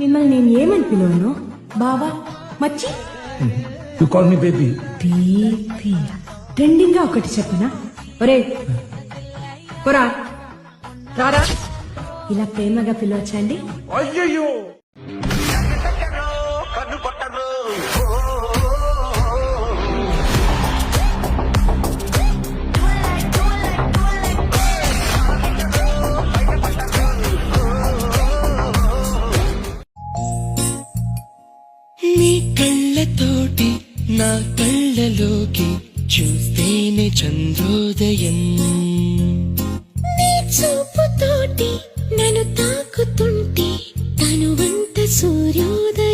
మిమ్మల్ని నేను ఏమని పిలవను? బావా, మచ్చి? You call me baby. BP trending గా ఒకటి చెప్పనా? ఒరే పోరా, రారా. ఇలా ప్రేమగా పిలవచ్చండి. అయ్యయ్యో నీ కళ్ళతోటి నా కళ్ళలోకి చూస్తేనే చంద్రోదయం, నీ చూపుతోటి నన్ను తాకుతుంటే తనువంత సూర్యోదయం.